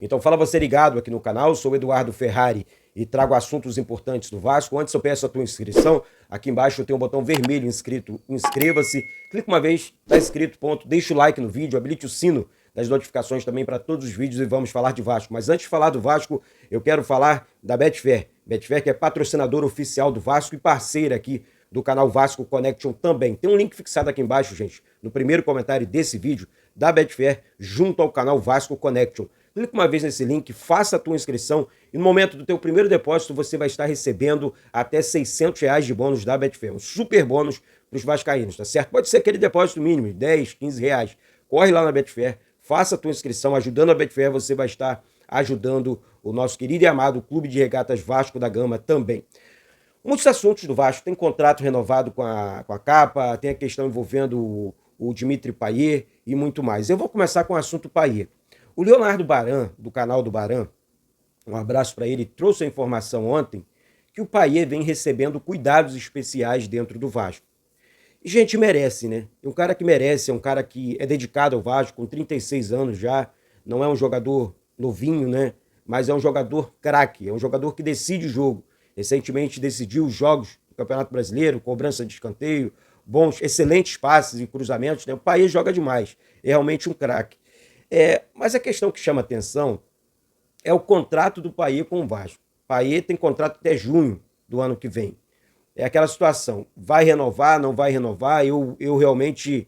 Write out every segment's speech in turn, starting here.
Então fala você ligado aqui no canal, sou o Eduardo Ferrari e trago assuntos importantes do Vasco. Antes eu peço a tua inscrição, aqui embaixo tem um botão vermelho inscrito, inscreva-se, clica uma vez, tá inscrito, ponto, deixa o like no vídeo, habilite o sino das notificações também para todos os vídeos e vamos falar de Vasco. Mas antes de falar do Vasco, eu quero falar da Betfair. Betfair que é patrocinador oficial do Vasco e parceira aqui do canal Vasco Connection também. Tem um link fixado aqui embaixo, gente, no primeiro comentário desse vídeo, da Betfair, junto ao canal Vasco Connection. Clica uma vez nesse link, faça a tua inscrição e no momento do teu primeiro depósito você vai estar recebendo até R$ 600 de bônus da Betfair. Um super bônus para os vascaínos, tá certo? Pode ser aquele depósito mínimo, de 10, 15 reais. Corre lá na Betfair, faça a tua inscrição. Ajudando a Betfair, você vai estar ajudando o nosso querido e amado Clube de Regatas Vasco da Gama também. Muitos assuntos do Vasco. Tem contrato renovado com a Capa, tem a questão envolvendo o Dimitri Payet e muito mais. Eu vou começar com o assunto Payet. O Leonardo Baran, do canal do Baran, um abraço para ele, trouxe a informação ontem que o Payet vem recebendo cuidados especiais dentro do Vasco. E, gente, merece, né? É um cara que merece, é um cara que é dedicado ao Vasco, com 36 anos já, não é um jogador novinho, né? Mas é um jogador craque, é um jogador que decide o jogo. Recentemente decidiu os jogos do Campeonato Brasileiro, cobrança de escanteio, bons, excelentes passes e cruzamentos, né? O Payet joga demais, é realmente um craque. Mas a questão que chama atenção é o contrato do Payet com o Vasco. O Payet tem contrato até junho do ano que vem. É aquela situação, vai renovar, não vai renovar, eu realmente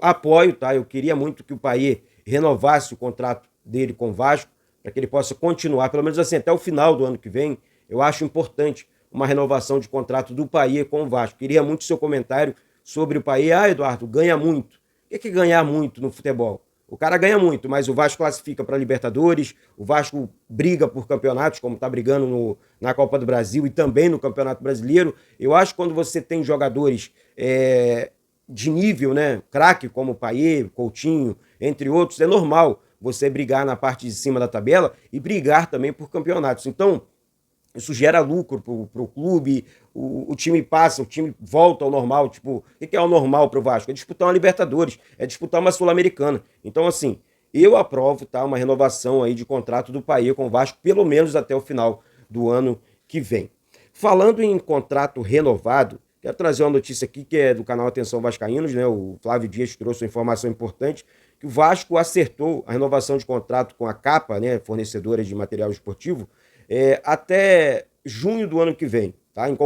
apoio, tá? Eu queria muito que o Payet renovasse o contrato dele com o Vasco, para que ele possa continuar, pelo menos assim, até o final do ano que vem. Eu acho importante uma renovação de contrato do Payet com o Vasco. Queria muito seu comentário sobre o Payet. Ah, Eduardo, ganha muito. O que é ganhar muito no futebol? O cara ganha muito, mas o Vasco classifica para Libertadores, o Vasco briga por campeonatos, como está brigando na Copa do Brasil e também no Campeonato Brasileiro. Eu acho que quando você tem jogadores de nível, né, craque, como o Payet, Coutinho, entre outros, é normal você brigar na parte de cima da tabela e brigar também por campeonatos. Então, isso gera lucro para o clube, o time passa, o time volta ao normal. Tipo, o que é o normal para o Vasco? É disputar uma Libertadores, é disputar uma Sul-Americana. Então, assim, eu aprovo, tá, uma renovação aí de contrato do Payet com o Vasco, pelo menos até o final do ano que vem. Falando em contrato renovado, quero trazer uma notícia aqui que é do canal Atenção Vascaínos, né? O Flávio Dias trouxe uma informação importante, que o Vasco acertou a renovação de contrato com a Capa, né, fornecedora de material esportivo, até junho do ano que vem. Tá? Em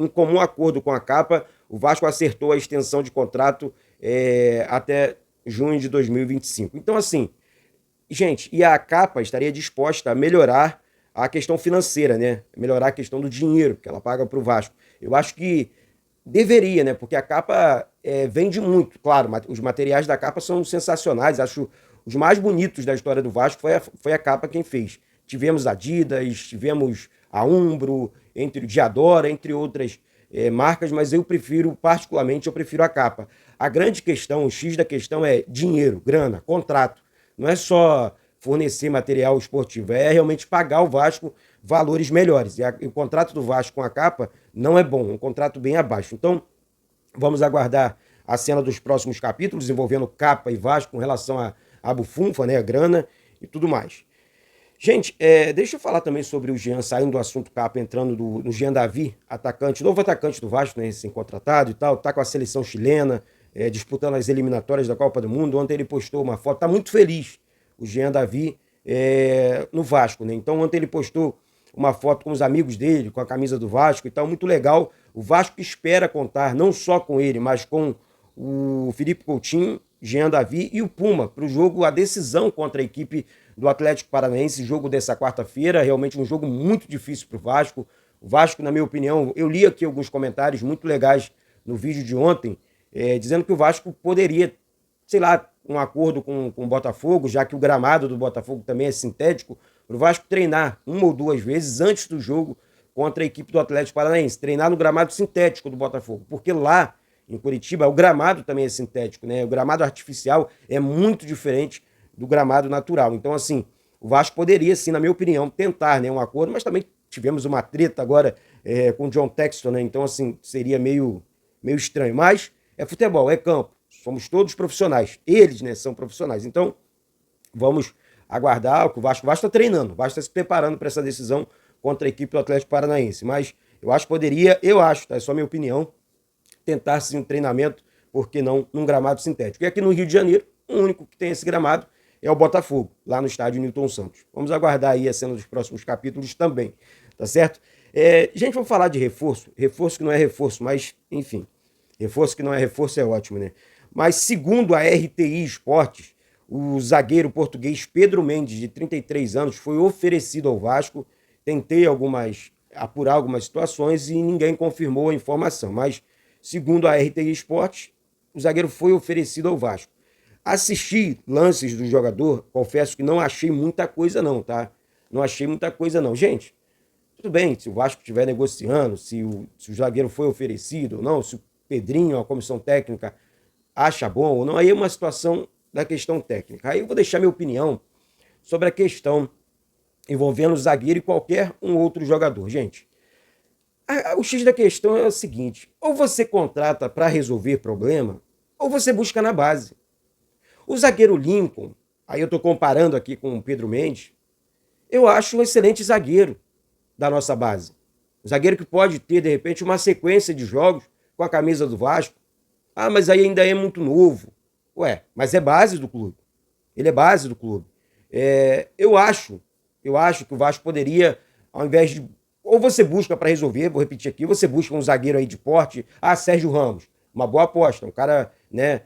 comum acordo com a Capa, o Vasco acertou a extensão de contrato até junho de 2025. Então, assim, gente, e a Capa estaria disposta a melhorar a questão financeira, né? Melhorar a questão do dinheiro que ela paga para o Vasco. Eu acho que deveria, né? Porque a Capa vende muito. Claro, os materiais da Capa são sensacionais. Acho os mais bonitos da história do Vasco foi a Capa quem fez. Tivemos Adidas, tivemos a Umbro, entre o Diadora, entre outras marcas, mas particularmente, eu prefiro a Capa. A grande questão, o X da questão é dinheiro, grana, contrato. Não é só fornecer material esportivo, é realmente pagar o Vasco valores melhores. E o contrato do Vasco com a Capa não é bom, é um contrato bem abaixo. Então, vamos aguardar a cena dos próximos capítulos envolvendo Capa e Vasco com relação a bufunfa, né, a grana e tudo mais. Gente, deixa eu falar também sobre o Jean, saindo do assunto Capa, entrando no Jean Davi, atacante, novo atacante do Vasco, né, recém-contratado e tal, tá com a seleção chilena, disputando as eliminatórias da Copa do Mundo. Ontem ele postou uma foto, tá muito feliz, o Jean Davi, no Vasco, né? Então ontem ele postou uma foto com os amigos dele, com a camisa do Vasco e tal, muito legal. O Vasco espera contar não só com ele, mas com o Felipe Coutinho, Jean Davi e o Puma, para o jogo, a decisão contra a equipe do Atlético Paranaense, jogo dessa quarta-feira, realmente um jogo muito difícil para o Vasco. O Vasco, na minha opinião, eu li aqui alguns comentários muito legais no vídeo de ontem, dizendo que o Vasco poderia, sei lá, um acordo com o Botafogo, já que o gramado do Botafogo também é sintético, para o Vasco treinar uma ou duas vezes antes do jogo contra a equipe do Atlético Paranaense, treinar no gramado sintético do Botafogo, porque lá em Curitiba o gramado também é sintético, né? O gramado artificial é muito diferente do gramado natural. Então, assim, o Vasco poderia, sim, na minha opinião, tentar, né, um acordo, mas também tivemos uma treta agora com o John Textor, né? Então, assim, seria meio estranho. Mas é futebol, é campo. Somos todos profissionais. Eles, né, são profissionais. Então, vamos aguardar o que o Vasco está treinando, o Vasco está se preparando para essa decisão contra a equipe do Atlético Paranaense. Mas eu acho que poderia, tá? É só minha opinião, tentar sim um treinamento, por que não, num gramado sintético. E aqui no Rio de Janeiro, o único que tem esse gramado é o Botafogo, lá no estádio Newton Santos. Vamos aguardar aí a cena dos próximos capítulos também, tá certo? Gente, vamos falar de reforço. Reforço que não é reforço, mas, enfim. Reforço que não é reforço é ótimo, né? Mas, segundo a RTI Esportes, o zagueiro português Pedro Mendes, de 33 anos, foi oferecido ao Vasco. Tentei apurar algumas situações e ninguém confirmou a informação. Mas, segundo a RTI Esportes, o zagueiro foi oferecido ao Vasco. Assisti lances do jogador, confesso que não achei muita coisa não, tá? Não achei muita coisa não. Gente, tudo bem, se o Vasco estiver negociando, se o zagueiro foi oferecido ou não, se o Pedrinho, a comissão técnica, acha bom ou não, aí é uma situação da questão técnica. Aí eu vou deixar minha opinião sobre a questão envolvendo o zagueiro e qualquer um outro jogador. Gente, o X da questão é o seguinte, ou você contrata para resolver problema, ou você busca na base. O zagueiro Lincoln, aí eu estou comparando aqui com o Pedro Mendes, eu acho um excelente zagueiro da nossa base. Um zagueiro que pode ter, de repente, uma sequência de jogos com a camisa do Vasco. Ah, mas aí ainda é muito novo. Ué, mas é base do clube. Ele é base do clube. Eu acho que o Vasco poderia, ao invés de... Ou você busca para resolver, vou repetir aqui, você busca um zagueiro aí de porte, Sérgio Ramos, uma boa aposta, um cara, né,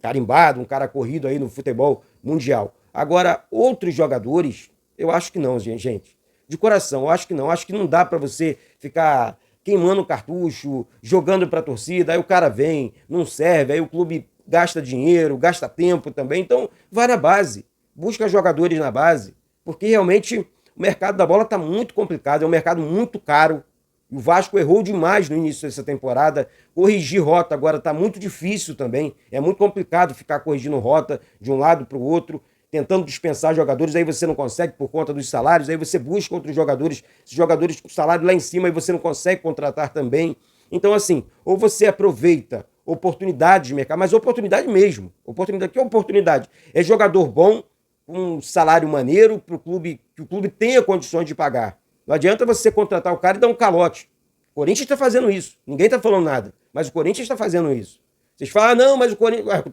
carimbado, um cara corrido aí no futebol mundial. Agora, outros jogadores, eu acho que não, gente. De coração, eu acho que não. Acho que não dá para você ficar queimando cartucho, jogando para a torcida, aí o cara vem, não serve, aí o clube gasta dinheiro, gasta tempo também. Então, vai na base, busca jogadores na base, porque realmente o mercado da bola está muito complicado, é um mercado muito caro. O Vasco errou demais no início dessa temporada. Corrigir rota agora está muito difícil também. É muito complicado ficar corrigindo rota de um lado para o outro, tentando dispensar jogadores, aí você não consegue por conta dos salários, aí você busca outros jogadores, esses jogadores com salário lá em cima, aí você não consegue contratar também. Então, assim, ou você aproveita oportunidades de mercado, mas oportunidade mesmo. Oportunidade, que é oportunidade? É jogador bom, com um salário maneiro, para o clube, que o clube tenha condições de pagar. Não adianta você contratar o cara e dar um calote. O Corinthians está fazendo isso. Ninguém está falando nada. Mas o Corinthians está fazendo isso. Vocês falam, não, mas o Corinthians...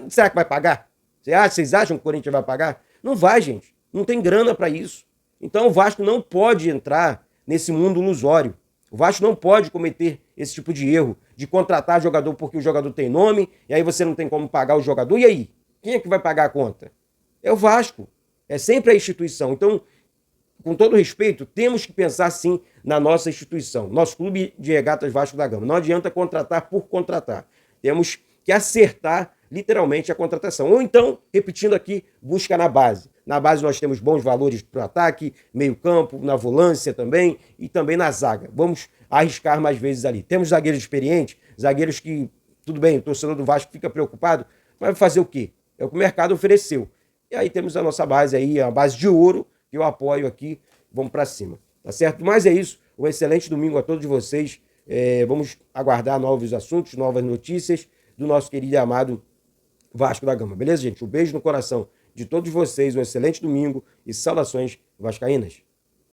Será que vai pagar? Vocês acham que o Corinthians vai pagar? Não vai, gente. Não tem grana para isso. Então o Vasco não pode entrar nesse mundo ilusório. O Vasco não pode cometer esse tipo de erro, de contratar jogador porque o jogador tem nome, e aí você não tem como pagar o jogador. E aí? Quem é que vai pagar a conta? É o Vasco. É sempre a instituição. Então, com todo respeito, temos que pensar sim na nossa instituição, nosso clube de regatas Vasco da Gama. Não adianta contratar por contratar. Temos que acertar literalmente a contratação. Ou então, repetindo aqui, busca na base. Na base nós temos bons valores para o ataque, meio campo, na volância também e também na zaga. Vamos arriscar mais vezes ali. Temos zagueiros experientes, zagueiros que, tudo bem, o torcedor do Vasco fica preocupado, mas vai fazer o quê? É o que o mercado ofereceu. E aí temos a nossa base aí, a base de ouro, que eu apoio aqui, vamos para cima, tá certo? Mas é isso, um excelente domingo a todos vocês, vamos aguardar novos assuntos, novas notícias do nosso querido e amado Vasco da Gama, beleza, gente? Um beijo no coração de todos vocês, um excelente domingo e saudações vascaínas.